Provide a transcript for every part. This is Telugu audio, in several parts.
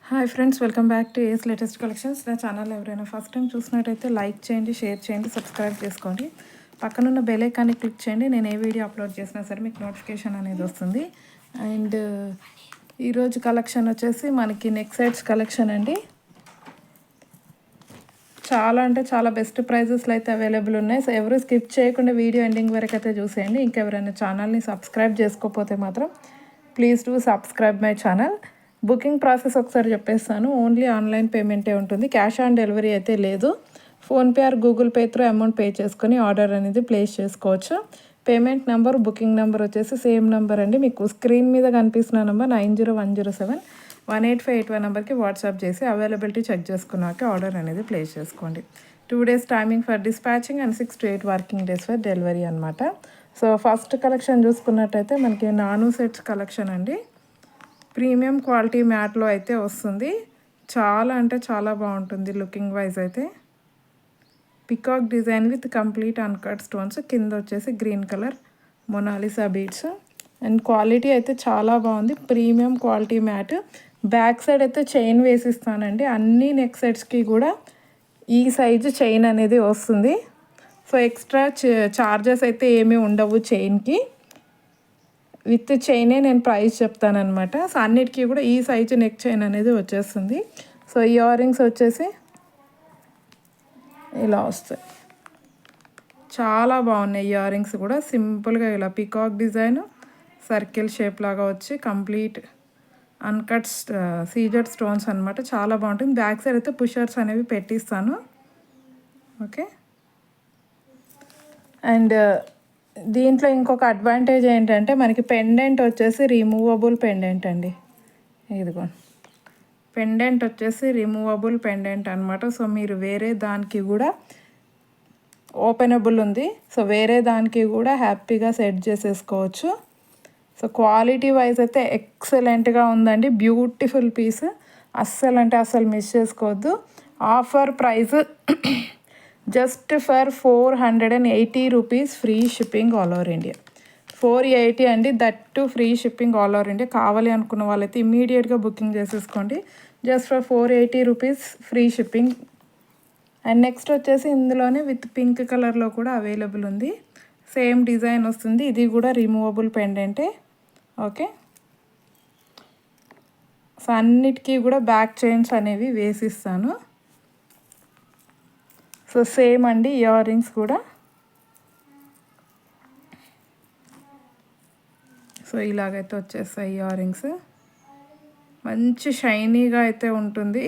Hi friends, welcome back to S latest collections. నా ఛానల్ ఎవరైనా ఫస్ట్ టైం చూసినట్టయితే లైక్ చేయండి, షేర్ చేయండి, సబ్స్క్రైబ్ చేసుకోండి. పక్కనున్న బెల్ ఐకాన్ని క్లిక్ చేయండి. నేను ఏ వీడియో అప్లోడ్ చేసినా సరే మీకు నోటిఫికేషన్ అనేది వస్తుంది. అండ్ ఈరోజు కలెక్షన్ వచ్చేసి మనకి నెక్ సెట్స్ కలెక్షన్ అండి. చాలా అంటే చాలా బెస్ట్ ప్రైజెస్లో అయితే అవైలబుల్ ఉన్నాయి. సో ఎవరు స్కిప్ చేయకుండా వీడియో ఎండింగ్ వరకు అయితే చూసేయండి. ఇంకెవరైనా ఛానల్ని సబ్స్క్రైబ్ చేసుకోకపోతే మాత్రం please do subscribe my channel. Booking process ఒకసారి చెప్పేస్తాను. ఓన్లీ ఆన్లైన్ పేమెంటే ఉంటుంది. క్యాష్ ఆన్ డెలివరీ అయితే లేదు. PhonePe are Google pay through amount pay చేసుకొని ఆర్డర్ అనేది ప్లేస్ చేసుకోవచ్చు. పేమెంట్ నెంబర్, బుకింగ్ నెంబర్ వచ్చేసి సేమ్ నెంబర్ అండి. మీకు స్క్రీన్ మీద కనిపిస్తున్న నెంబర్ 90107858 నెంబర్కి వాట్సాప్ చేసి అవైలబిలిటీ చెక్ చేసుకున్నాక ఆర్డర్ అనేది ప్లేస్ చేసుకోండి. 2 days timing for dispatching and 6 to 8 working days for delivery అనమాట. సో ఫస్ట్ కలెక్షన్ చూసుకున్నట్టయితే మనకి నాను సెట్స్ కలెక్షన్ అండి. ప్రీమియం క్వాలిటీ మ్యాట్లో అయితే వస్తుంది. చాలా అంటే చాలా బాగుంటుంది లుకింగ్ వైజ్ అయితే. Peacock design with complete uncut stones, కింద వచ్చేసి green colour Mona Lisa beads. And quality అయితే చాలా బాగుంది. Premium quality mat. Back side అయితే చైన్ వేసిస్తానండి. అన్ని నెక్ సెట్స్కి కూడా ఈ సైజు చైన్ అనేది వస్తుంది. సో ఎక్స్ట్రా చార్జెస్ అయితే ఏమీ ఉండవు చైన్కి. విత్ చైనే నేను ప్రైస్ చెప్తానమాట. సో అన్నిటికీ కూడా ఈ సైజు నెక్ చైన్ అనేది వచ్చేస్తుంది. సో ఇయర్ రింగ్స్ వచ్చేసి ఇలా వస్తాయి. చాలా బాగున్నాయి ఇయర్ రింగ్స్ కూడా. సింపుల్గా ఇలా పికాక్ డిజైన్ సర్కిల్ షేప్ లాగా వచ్చి కంప్లీట్ అన్కట్ సీజెడ్ స్టోన్స్ అనమాట. చాలా బాగుంటుంది. బ్యాక్ సైడ్ అయితే పుషర్స్ అనేవి పెట్టిస్తాను. ఓకే. అండ్ దీంట్లో ఇంకొక అడ్వాంటేజ్ ఏంటంటే మనకి పెండెంట్ వచ్చేసి రిమూవబుల్ పెండెంట్ అండి. ఇదిగో పెండెంట్ వచ్చేసి రిమూవబుల్ పెండెంట్ అనమాట. సో మీరు వేరే దానికి కూడా ఓపెనబుల్ ఉంది. సో వేరే దానికి కూడా హ్యాపీగా సెట్ చేసేసుకోవచ్చు. సో క్వాలిటీ వైజ్ అయితే ఎక్సలెంట్గా ఉందండి. Beautiful piece. అస్సలు అంటే అస్సలు మిస్ చేసుకోవద్దు. Offer price just for 480 rupees, free shipping all over India. 480 అండి, that too free shipping all over India. కావాలి అనుకున్న వాళ్ళైతే ఇమీడియట్గా బుకింగ్ చేసేసుకోండి. Just for 480 rupees, free shipping. And next వచ్చేసి ఇందులోనే విత్ పింక్ కలర్లో కూడా అవైలబుల్ ఉంది. సేమ్ డిజైన్ వస్తుంది. ఇది కూడా రిమూవబుల్ పెండెంటే. ఓకే. సో అన్నిటికీ కూడా బ్యాక్ చైన్స్ అనేవి వేసిస్తాను. సో సేమ్ అండి ఇయర్ రింగ్స్ కూడా. సో ఇలాగైతే వచ్చేస్తాయి ఇయర్ రింగ్స్. మంచి షైనీగా అయితే ఉంటుంది.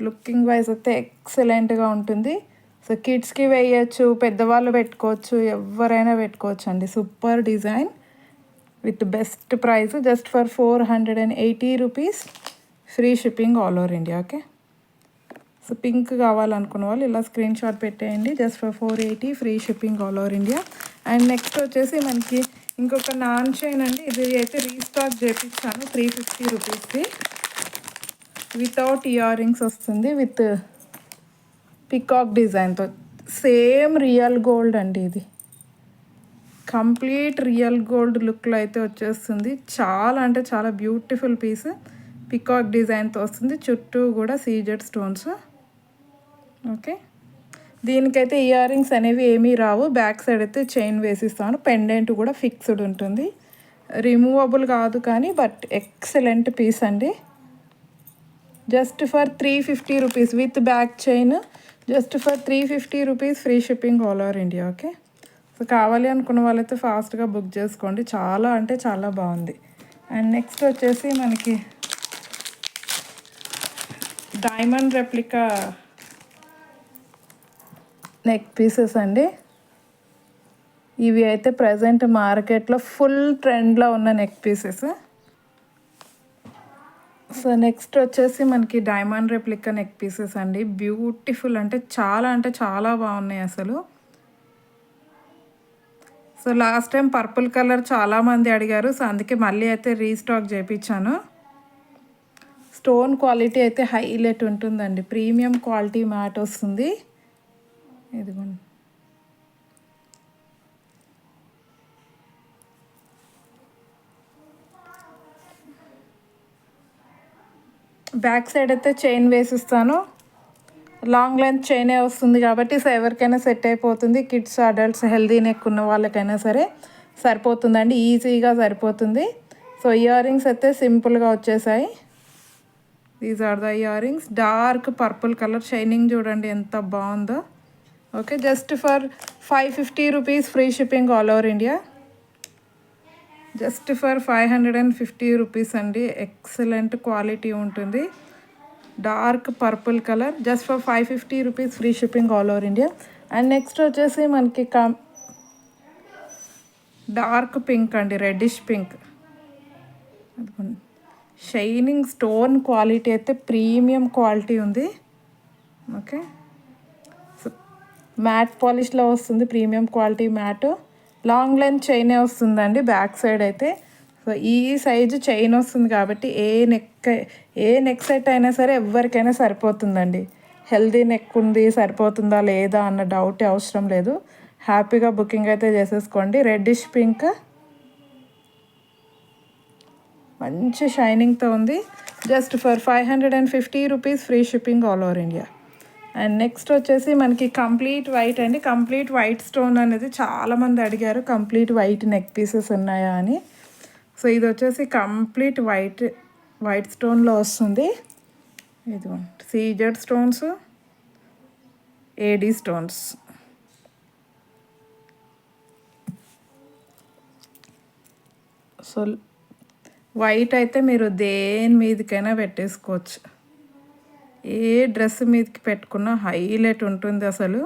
లుకింగ్ వైజ్ అయితే ఎక్సలెంట్గా ఉంటుంది. సో కిడ్స్కి వేయచ్చు, పెద్దవాళ్ళు పెట్టుకోవచ్చు, ఎవరైనా పెట్టుకోవచ్చు అండి. Super design with best price. Just for 480 rupees, free shipping all over India. Okay. So pink కావాలనుకున్న వాళ్ళు ఇలా స్క్రీన్ షాట్ పెట్టేయండి. Just for 480, free shipping all over India. And next వచ్చేసి మనకి ఇంకొక నాన్ చైన్ అండి. ఇది అయితే రీస్టాక్ చేయించాను 350 రూపీస్కి. వితౌట్ ఇయర్ రింగ్స్ వస్తుంది, విత్ పికాక్ డిజైన్తో. సేమ్ రియల్ గోల్డ్ అండి. ఇది కంప్లీట్ రియల్ గోల్డ్ లుక్లో అయితే వచ్చేస్తుంది. చాలా అంటే చాలా బ్యూటిఫుల్ పీస్. పికాక్ డిజైన్తో వస్తుంది. చుట్టూ కూడా సీజెడ్ స్టోన్స్. ఓకే. దీనికైతే ఇయర్ రింగ్స్ అనేవి ఏమీ రావు. బ్యాక్ సైడ్ అయితే చైన్ వేసిస్తాను. పెండెంట్ కూడా ఫిక్స్డ్ ఉంటుంది. రిమూవబుల్ కాదు కానీ బట్ ఎక్సలెంట్ పీస్ అండి. Just for 350 rupees with back chain. Just for 350 rupees, free shipping all over India. Okay. So కావాలి అనుకున్న వాళ్ళైతే ఫాస్ట్గా బుక్ చేసుకోండి. చాలా అంటే చాలా బాగుంది. అండ్ నెక్స్ట్ వచ్చేసి మనకి డైమండ్ రెప్లికా నెక్ పీసెస్ అండి. ఇవి అయితే ప్రజెంట్ మార్కెట్లో ఫుల్ ట్రెండ్లో ఉన్న నెక్ పీసెస్. సో నెక్స్ట్ వచ్చేసి మనకి డైమండ్ రెప్లికా నెక్ పీసెస్ అండి. బ్యూటిఫుల్ అంటే చాలా బాగున్నాయి అసలు. So last time purple colour చాలామంది అడిగారు. సో అందుకే మళ్ళీ అయితే రీస్టాక్ చేయించాను. స్టోన్ క్వాలిటీ అయితే హైలైట్ ఉంటుందండి. ప్రీమియం క్వాలిటీ మ్యాట్ వస్తుంది. ఇదిగోండి. బ్యాక్ సైడ్ అయితే చైన్ వేసిస్తాను. లాంగ్ లెంత్ చైనే వస్తుంది కాబట్టి సో ఎవరికైనా సెట్ అయిపోతుంది. కిడ్స్, అడల్ట్స్, హెల్దీ నెక్ ఉన్న వాళ్ళకైనా సరే సరిపోతుందండి, ఈజీగా సరిపోతుంది. సో ఇయర్ రింగ్స్ అయితే సింపుల్గా వచ్చేసాయి. These are the earrings. Dark purple colour, shining చూడండి ఎంత బాగుందో. Okay, just for 550 rupees, free shipping all over India. Just for 550 rupees అండి. ఎక్సలెంట్ క్వాలిటీ ఉంటుంది. Dark purple colour, just for 550 rupees, free shipping all over India. And next వచ్చేసి మనకి డార్క్ పింక్ అండి, reddish pink. Shining stone quality అయితే ప్రీమియం క్వాలిటీ ఉంది. ఓకే, సో మ్యాట్ పాలిష్లో వస్తుంది, premium quality mat. Long length చైనే వస్తుందండి బ్యాక్ సైడ్ అయితే. సో ఈ సైజు చైన్ వస్తుంది కాబట్టి ఏ నెక్ సెట్ అయినా సరే ఎవరికైనా సరిపోతుందండి. హెల్దీ నెక్ ఉంది, సరిపోతుందా లేదా అన్న డౌటే అవసరం లేదు. హ్యాపీగా బుకింగ్ అయితే చేసేసుకోండి. రెడ్డిష్ పింక్ మంచి షైనింగ్తో ఉంది. Just for 550 rupees, free shipping all over India. And next వచ్చేసి మనకి కంప్లీట్ వైట్ అండి. కంప్లీట్ వైట్ స్టోన్ అనేది చాలామంది అడిగారు, కంప్లీట్ వైట్ నెక్ పీసెస్ ఉన్నాయా అని. సో ఇది వచ్చేసి కంప్లీట్ వైట్ స్టోన్లో వస్తుంది. ఇది CZ stones, AD stones. So white అయితే మీరు దేని మీదకైనా పెట్టేసుకోవచ్చు, ఏ డ్రెస్ మీదకి పెట్టుకున్నా హైలైట్ ఉంటుంది అసలు.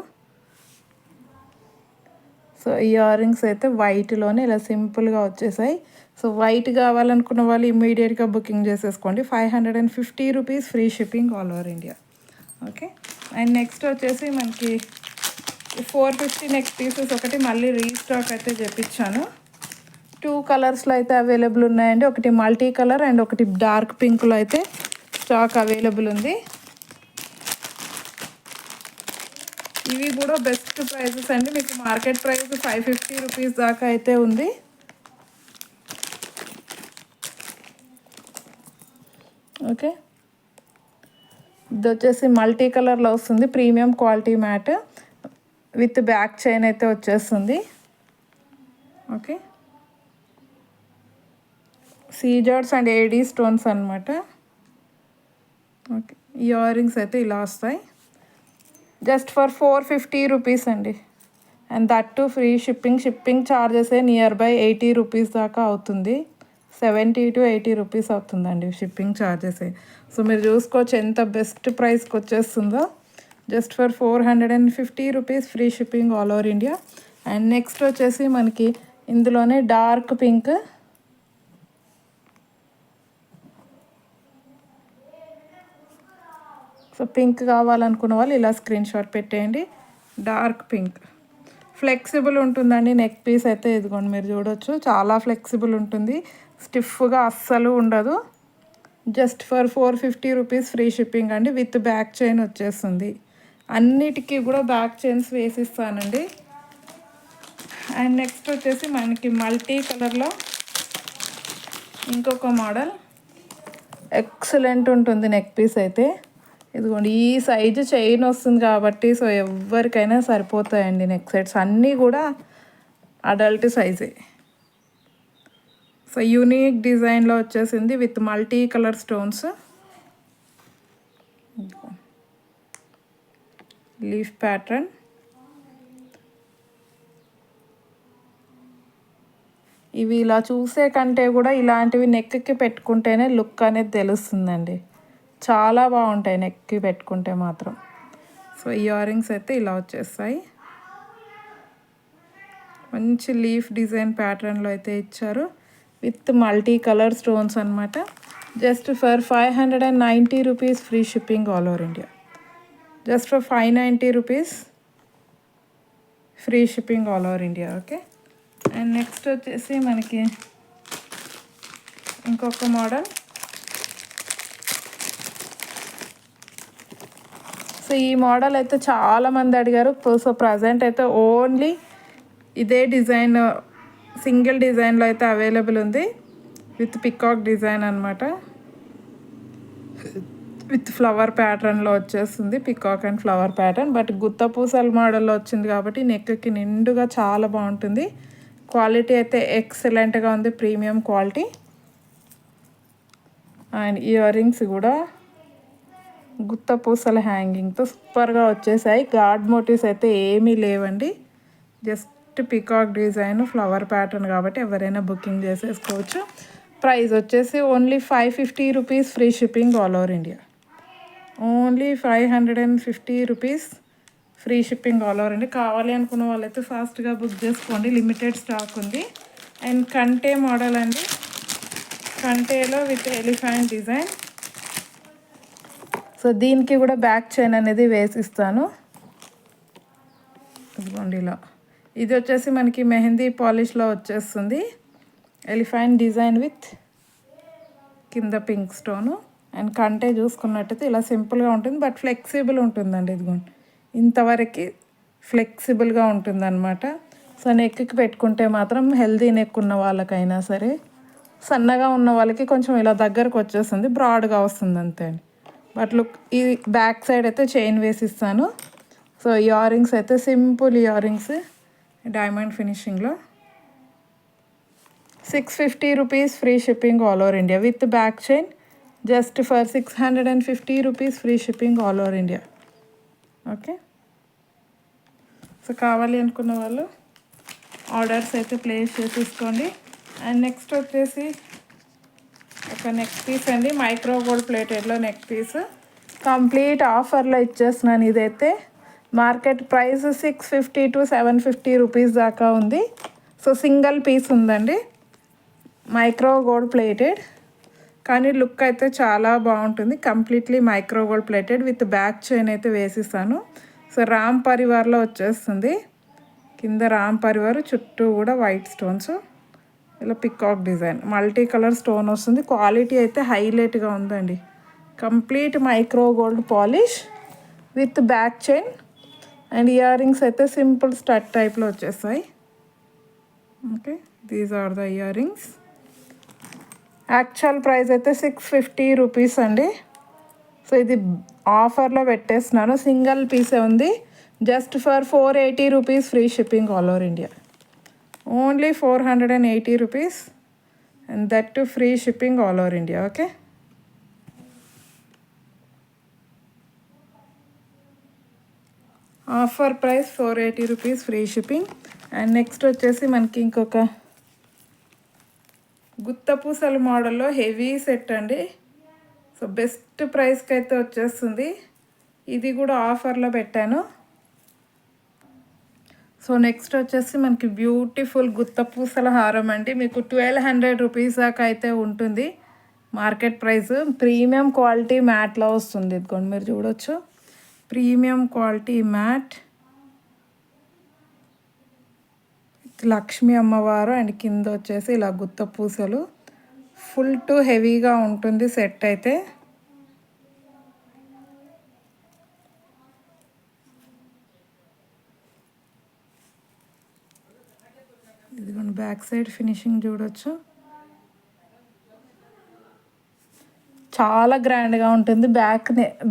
సో ఇయర్ రింగ్స్ అయితే వైట్లోనే ఇలా సింపుల్గా వచ్చేసాయి. సో వైట్ కావాలనుకున్న వాళ్ళు ఇమ్మీడియట్గా బుకింగ్ చేసేసుకోండి. 550 rupees, free shipping all over India. Okay, and next వచ్చేసి మనకి 450 నెక్ పీసెస్ ఒకటి మళ్ళీ రీస్టాక్ అయితే చేపించాను. 2 కలర్స్లో అయితే అవైలబుల్ ఉన్నాయండి. ఒకటి మల్టీ కలర్ అండ్ ఒకటి డార్క్ పింక్లో అయితే స్టాక్ అవైలబుల్ ఉంది. ఇవి కూడా బెస్ట్ ప్రైజెస్ అండి. మీకు మార్కెట్ ప్రైస్ 550 రూపీస్ దాకా అయితే ఉంది. ఓకే, ఇది వచ్చేసి మల్టీ కలర్లో వస్తుంది, premium quality mat with back chain అయితే వచ్చేస్తుంది. ఓకే, సీజర్స్ అండ్ ఏడీ స్టోన్స్ అనమాట. ఓకే, ఇయర్ రింగ్స్ అయితే ఇలా వస్తాయి. జస్ట్ ఫర్ 450 రూపీస్ అండి. And that too free shipping charges nearby 80 rupees దాకా అవుతుంది. 70 to 80 రూపీస్ అవుతుందండి షిప్పింగ్ ఛార్జెస్. సో మీరు చూసుకోవచ్చు ఎంత బెస్ట్ ప్రైస్కి వచ్చేస్తుందో. Just for 450 rupees, free shipping all over India. And next వచ్చేసి మనకి ఇందులోనే డార్క్ పింక్, సో పింక్ కావాలనుకున్న వాళ్ళు ఇలా స్క్రీన్ షాట్ పెట్టేయండి. డార్క్ పింక్ ఫ్లెక్సిబుల్ ఉంటుందండి. నెక్ పీస్ అయితే ఇదిగోండి మీరు చూడొచ్చు, చాలా ఫ్లెక్సిబుల్ ఉంటుంది, స్టిఫ్గా అస్సలు ఉండదు. Just for 450 rupees, free shipping అండి, విత్ బ్యాక్ చైన్ వచ్చేస్తుంది. అన్నిటికీ కూడా బ్యాక్ చైన్స్ వేసిస్తానండి. అండ్ నెక్స్ట్ వచ్చేసి మనకి మల్టీ కలర్లో ఇంకొక మోడల్, ఎక్సలెంట్ ఉంటుంది నెక్ పీస్ అయితే. ఇదిగోండి ఈ సైజు చైన్ వస్తుంది కాబట్టి సో ఎవరికైనా సరిపోతాయండి నెక్ సెట్స్ అన్నీ కూడా అడల్ట్ సైజే. సో యూనిక్ డిజైన్లో వచ్చేసింది with multi colour stones, leaf pattern. ఇవి ఇలా చూసే కంటే కూడా ఇలాంటివి నెక్కి పెట్టుకుంటేనే లుక్ అనేది తెలుస్తుందండి, చాలా బాగుంటాయి నెక్కి పెట్టుకుంటే మాత్రం. సో ఇయర్ రింగ్స్ అయితే ఇలా వచ్చేస్తాయి, మంచి లీఫ్ డిజైన్ ప్యాటర్న్లో అయితే ఇచ్చారు విత్ మల్టీ కలర్ స్టోన్స్ అనమాట. Just for 590 rupees, free shipping all over India. Just for 590 rupees, free shipping all over India. Okay, and next వచ్చేసి మనకి ఇంకొక మోడల్. సో ఈ మోడల్ అయితే చాలామంది అడిగారు. సో ప్రజెంట్ అయితే ఓన్లీ ఇదే డిజైన్ సింగిల్ డిజైన్లో అయితే అవైలబుల్ ఉంది, విత్ పికాక్ డిజైన్ అనమాట. విత్ ఫ్లవర్ ప్యాటర్న్లో వచ్చేస్తుంది, peacock and flower pattern. But గుత్త పూసల మోడల్లో వచ్చింది కాబట్టి నెక్కి నిండుగా చాలా బాగుంటుంది. క్వాలిటీ అయితే ఎక్సలెంట్గా ఉంది, premium quality. And ear rings కూడా గుత్త పూసల హ్యాంగింగ్తో సూపర్గా వచ్చేసాయి. గాడ్ మోటివ్స్ అయితే ఏమీ లేవండి, just peacock design flower pattern కాబట్టి ఎవరైనా బుకింగ్ చేసేసుకోవచ్చు. ప్రైస్ వచ్చేసి only 550 rupees, free shipping all over India. Only 550 rupees, free shipping all over India. కావాలి అనుకున్న వాళ్ళైతే ఫాస్ట్గా బుక్ చేసుకోండి, లిమిటెడ్ స్టాక్ ఉంది. అండ్ కంటే మోడల్ అండి, కంటేలో విత్ ఎలిఫెంట్ డిజైన్. సో దీనికి కూడా బ్యాక్ చైన్ అనేది వేసిస్తాను. ఇదిగోండి ఇలా. ఇది వచ్చేసి మనకి మెహందీ పాలిష్లో వచ్చేస్తుంది, ఎలిఫెంట్ డిజైన్ విత్ కింద పింక్ స్టోను. అండ్ కంటే చూసుకున్నట్టయితే ఇలా సింపుల్గా ఉంటుంది, బట్ ఫ్లెక్సిబుల్ ఉంటుందండి. ఇదిగోండి ఇంతవరకు ఫ్లెక్సిబుల్గా ఉంటుందన్నమాట. సో నెక్కి పెట్టుకుంటే మాత్రం హెల్దీ నెక్ ఉన్న వాళ్ళకైనా సరే, సన్నగా ఉన్న వాళ్ళకి కొంచెం ఇలా దగ్గరకు వచ్చేస్తుంది, బ్రాడ్గా వస్తుంది అంతే అండి. బట్ లుక్, ఈ బ్యాక్ సైడ్ అయితే చైన్ వేసిస్తాను. సో ఇయర్ రింగ్స్ అయితే సింపుల్ ఇయర్ రింగ్స్ డైమండ్ ఫినిషింగ్లో. 650 rupees, free shipping all over India with back chain. Just for 650 rupees, free shipping all over India. Okay, so కావాలి అనుకున్న వాళ్ళు ఆర్డర్స్ అయితే ప్లేస్ చేసేసుకోండి. అండ్ నెక్స్ట్ వచ్చేసి ఒక నెక్ పీస్ అండి, మైక్రో గోల్డ్ ప్లేటెడ్లో నెక్ పీస్. కంప్లీట్ ఆఫర్లో ఇచ్చేస్తున్నాను. ఇదైతే మార్కెట్ ప్రైస్ 650 to 750 రూపీస్ దాకా ఉంది. సో సింగిల్ పీస్ ఉందండి, మైక్రో గోల్డ్ ప్లేటెడ్, కానీ లుక్ అయితే చాలా బాగుంటుంది. Completely micro gold plated with back chain అయితే వేసిస్తాను. సో రామ్ పరివార్లో వచ్చేస్తుంది, కింద రామ్ పరివార్, చుట్టూ కూడా వైట్ స్టోన్స్, ఇలా peacock design, multi colour stone వస్తుంది. క్వాలిటీ అయితే హైలైట్గా ఉందండి. Complete micro gold polish with back chain. And earrings అయితే సింపుల్ స్టడ్ టైప్లో వచ్చేస్తాయి. Okay, these are the earrings. Actual price అయితే 650 రూపీస్ అండి. సో ఇది ఆఫర్లో పెట్టేస్తున్నాను, సింగిల్ పీసే ఉంది. Just for 480 rupees, free shipping all over India. Only 480 rupees, and that too free shipping all over India. Okay, offer price 480 rupees, free shipping. And next వచ్చేసి మనకి ఇంకొక గుత్త పూసల మోడల్లో హెవీ సెట్ అండి. సో బెస్ట్ ప్రైస్కి అయితే వచ్చేస్తుంది. ఇది కూడా ఆఫర్లో పెట్టాను. సో నెక్స్ట్ వచ్చేసి మనకి బ్యూటిఫుల్ గుత్త పూసల హారం అండి. మీకు 1200 రూపీస్ దాకా అయితే ఉంటుంది మార్కెట్ ప్రైస్. ప్రీమియం క్వాలిటీ మ్యాట్లో వస్తుంది, ఇదిగోండి మీరు చూడొచ్చు, ప్రీమియం క్వాలిటీ మ్యాట్, లక్ష్మీ అమ్మవారు, అండ్ కింద వచ్చేసి ఇలా గుత్త పూసలు. ఫుల్ టు హెవీగా ఉంటుంది సెట్ అయితే. ఇదిగోండి బ్యాక్ సైడ్ ఫినిషింగ్ చూడొచ్చు, చాలా గ్రాండ్గా ఉంటుంది.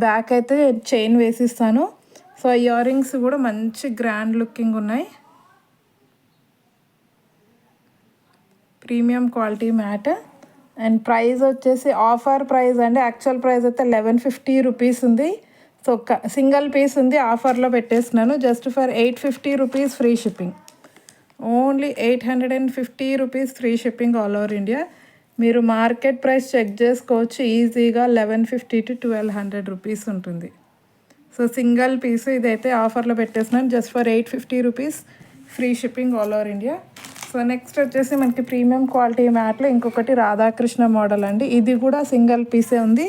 బ్యాక్ అయితే చైన్ వేసిస్తాను. సో ఇయర్ రింగ్స్ కూడా మంచి గ్రాండ్ లుకింగ్ ఉన్నాయి. Premium quality mat. And price వచ్చేసి ఆఫర్ ప్రైస్ అండి. యాక్చువల్ ప్రైస్ అయితే 1150 రూపీస్ ఉంది. సో సింగిల్ పీస్ ఉంది, ఆఫర్లో పెట్టేస్తున్నాను. Just for 850 rupees, free shipping. Only 850 rupees, free shipping all over India. మీరు మార్కెట్ ప్రైస్ చెక్ చేసుకోవచ్చు, ఈజీగా 1150 to 1200 రూపీస్ ఉంటుంది. సో సింగిల్ పీస్ ఇదైతే ఆఫర్లో పెట్టేస్తున్నాను, just for 850 rupees, free shipping all over India. So next వచ్చేసి మనకి ప్రీమియం క్వాలిటీ మ్యాట్లో ఇంకొకటి రాధాకృష్ణ మోడల్ అండి. ఇది కూడా సింగిల్ పీసే ఉంది,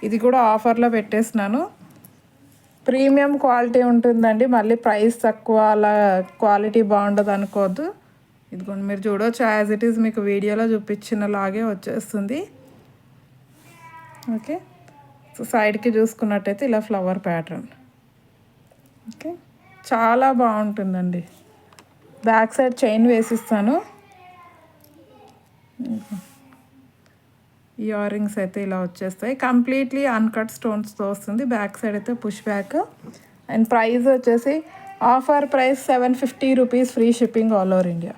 ఇది కూడా ఆఫర్లో పెట్టేస్తున్నాను. ప్రీమియం క్వాలిటీ ఉంటుందండి, మళ్ళీ ప్రైస్ తక్కువ అలా క్వాలిటీ బాగుండదు అనుకోవద్దు. ఇదిగోండి మీరు చూడవచ్చు, యాజ్ ఇట్ ఈస్ మీకు వీడియోలో చూపించినలాగే వచ్చేస్తుంది. ఓకే, సో సైడ్కి చూసుకున్నట్టయితే ఇలా ఫ్లవర్ ప్యాటర్న్. ఓకే, చాలా బాగుంటుందండి. బ్యాక్ సైడ్ చైన్ వేసిస్తాను. ఇయర్ రింగ్స్ అయితే ఇలా వచ్చేస్తాయి. కంప్లీట్లీ అన్కట్ స్టోన్స్తో వస్తుంది. బ్యాక్ సైడ్ అయితే పుష్ బ్యాక్. అండ్ ప్రైస్ వచ్చేసి offer price 750 rupees, free shipping all over India.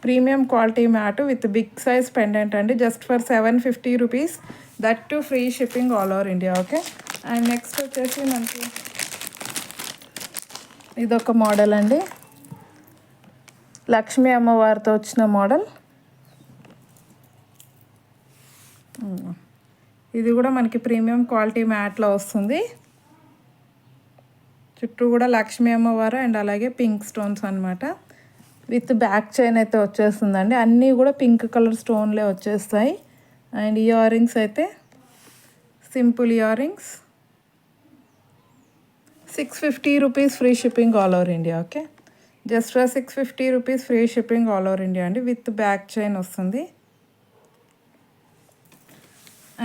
Premium quality mat with big size pendant అండి, just for 750 rupees, that too free shipping all over India. Okay. And next వచ్చేసి మనకి ఇదొక మోడల్ అండి, లక్ష్మీ అమ్మవారితో వచ్చిన మోడల్. ఇది కూడా మనకి ప్రీమియం క్వాలిటీ మ్యాట్లో వస్తుంది. చుట్టూ కూడా లక్ష్మీ అమ్మవారు అండ్ అలాగే పింక్ స్టోన్స్ అనమాట. విత్ బ్యాక్ చైన్ అయితే వచ్చేస్తుందండి. అన్నీ కూడా పింక్ కలర్ స్టోన్లే వచ్చేస్తాయి. అండ్ ఇయర్ రింగ్స్ అయితే simple ear rings, 650 rupees, free shipping all over India. Okay, just for 650 rupees, free shipping all over India అండి, విత్ బ్యాక్ చైన్ వస్తుంది.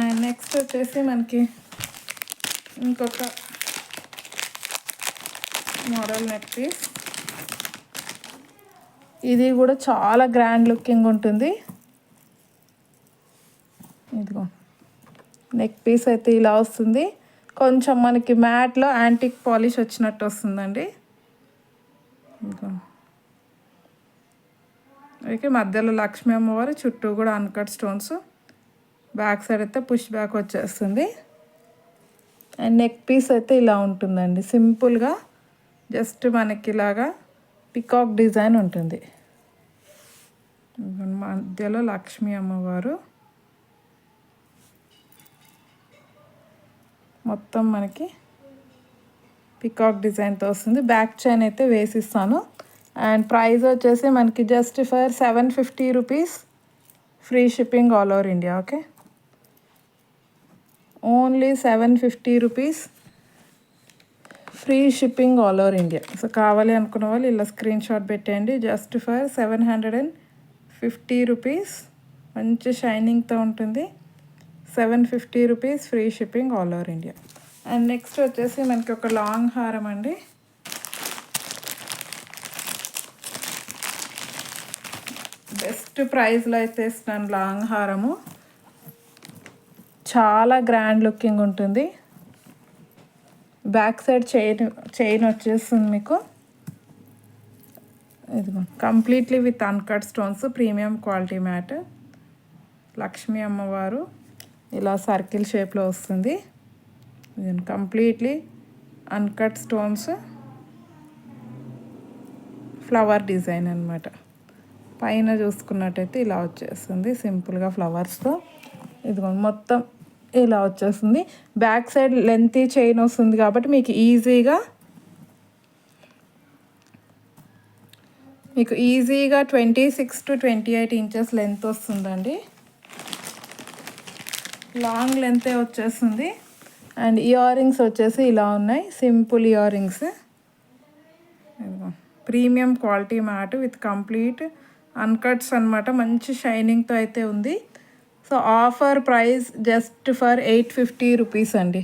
అండ్ నెక్స్ట్ వచ్చేసి మనకి ఇంకొక మోడల్ నెక్ పీస్. ఇది కూడా చాలా గ్రాండ్ లుకింగ్ ఉంటుంది. ఇదిగో నెక్ పీస్ అయితే ఇలా వస్తుంది. కొంచెం మనకి మ్యాట్లో యాంటిక్ పాలిష్ వచ్చినట్టు వస్తుందండి. ఓకే, మధ్యలో లక్ష్మీ అమ్మవారు, చుట్టూ కూడా అన్కట్ స్టోన్స్. బ్యాక్ సైడ్ అయితే పుష్ బ్యాక్ వచ్చేస్తుంది. అండ్ నెక్ పీస్ అయితే ఇలా ఉంటుందండి, సింపుల్గా జస్ట్ మనకి ఇలాగా పికాక్ డిజైన్ ఉంటుంది. మధ్యలో లక్ష్మీ అమ్మవారు, మొత్తం మనకి పికాక్ డిజైన్తో వస్తుంది. బ్యాక్ చైన్ అయితే వేసిస్తాను. అండ్ ప్రైస్ వచ్చేసి మనకి just for 750 rupees, free shipping all over India. Okay, only 750 rupees, free shipping all over India. So కావాలి అనుకున్న వాళ్ళు ఇలా స్క్రీన్ షాట్ పెట్టేయండి. జస్ట్ ఫర్ 750 రూపీస్, మంచి షైనింగ్తో ఉంటుంది. 750 rupees, free shipping all over India. And next వచ్చేసి మనకి ఒక లాంగ్ హారం అండి. బెస్ట్ ప్రైస్లో అయితే ఇస్తాను లాంగ్ హారము. చాలా గ్రాండ్ లుకింగ్ ఉంటుంది. బ్యాక్ సైడ్ చైన్ వచ్చేస్తుంది మీకు. ఇదిగో completely with uncut stones, premium quality mat. Lakshmi అమ్మవారు ఇలా సర్కిల్ షేప్లో వస్తుంది. Completely uncut stones, flower design అనమాట. పైన చూసుకున్నట్టయితే ఇలా వచ్చేస్తుంది సింపుల్గా ఫ్లవర్స్తో. ఇదిగో మొత్తం ఇలా వచ్చేస్తుంది. బ్యాక్ సైడ్ లెంతీ చైన్ వస్తుంది కాబట్టి మీకు ఈజీగా 26 to 28 ఇంచెస్ లెంత్ వస్తుందండి. లాంగ్ లెంతే వచ్చేస్తుంది. అండ్ ఇయర్ రింగ్స్ వచ్చేసి ఇలా ఉన్నాయి, simple ear rings. Premium quality mat with complete అన్కట్స్ అనమాట, మంచి షైనింగ్తో అయితే ఉంది. So offer price just for 850 rupees అండి.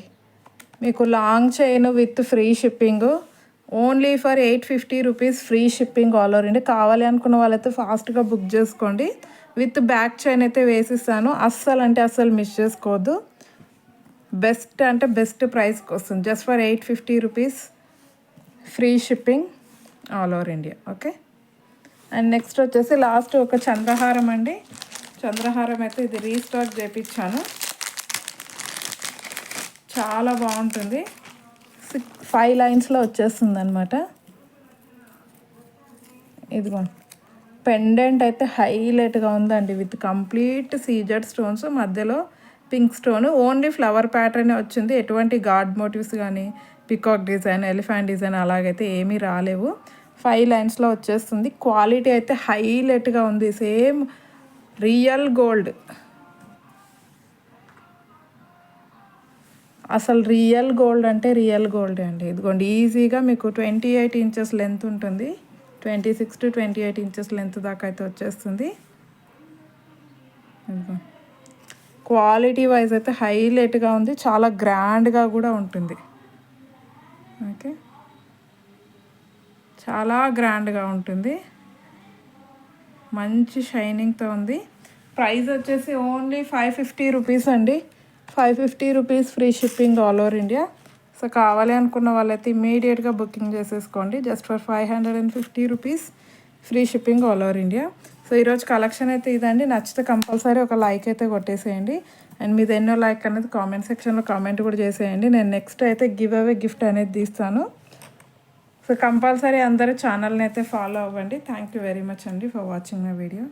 మీకు long chain with free shipping, only for 850 rupees, free shipping all over India. కావాలి అనుకున్న వాళ్ళైతే ఫాస్ట్గా బుక్ చేసుకోండి. విత్ బ్యాక్ చైన్ అయితే వేసిస్తాను. అస్సలు మిస్ చేసుకోవద్దు. బెస్ట్ అంటే బెస్ట్ ప్రైస్కి వస్తుంది. Just for 850 rupees, free shipping all over India. Okay. And next వచ్చేసి లాస్ట్ ఒక చంద్రహారం అండి. చంద్రహారం అయితే ఇది రీస్టాక్ చేయించాను, చాలా బాగుంటుంది. 5 లైన్స్లో వచ్చేస్తుంది అనమాట. ఇదిగో పెండెంట్ అయితే హైలైట్గా ఉందండి, విత్ కంప్లీట్ సీజెడ్ స్టోన్స్, మధ్యలో పింక్ స్టోన్. ఓన్లీ ఫ్లవర్ ప్యాటర్నే వచ్చింది. ఎటువంటి గాడ్ మోటివ్స్ కానీ పికాక్ డిజైన్, ఎలిఫెంట్ డిజైన్ అలాగైతే ఏమీ రాలేవు. 5 లైన్స్లో వచ్చేస్తుంది. క్వాలిటీ అయితే హైలైట్గా ఉంది, సేమ్ రియల్ గోల్డ్. అసలు రియల్ గోల్డ్ అంటే రియల్ గోల్డ్ అండి. ఇదిగోండి ఈజీగా మీకు 28 ఇంచెస్ లెంత్ ఉంటుంది. 26 to 28 ఇంచెస్ లెంత్ దాకా అయితే వచ్చేస్తుంది. క్వాలిటీ వైజ్ అయితే హైలైట్గా ఉంది, చాలా గ్రాండ్గా కూడా ఉంటుంది. ఓకే, చాలా గ్రాండ్గా ఉంటుంది, మంచి షైనింగ్తో ఉంది. ప్రైస్ వచ్చేసి ఓన్లీ 550 రూపీస్ అండి. 550 rupees free shipping all over India. So కావాలి అనుకున్న వాళ్ళైతే ఇమీడియట్గా బుకింగ్ చేసేసుకోండి. Just for 550 rupees free shipping all over India. So ఈరోజు కలెక్షన్ అయితే ఇదండి. నచ్చితే కంపల్సరీ ఒక లైక్ అయితే కొట్టేసేయండి. అండ్ మీది ఎన్నో లైక్ అనేది కామెంట్ సెక్షన్లో కామెంట్ కూడా చేసేయండి. నేను నెక్స్ట్ అయితే గివ్ అవే గిఫ్ట్ అనేది తీస్తాను. సో కంపల్సరీ అందరూ ఛానల్ని అయితే ఫాలో అవ్వండి. థ్యాంక్ యూ వెరీ మచ్ అండి ఫర్ వాచింగ్ మై వీడియో.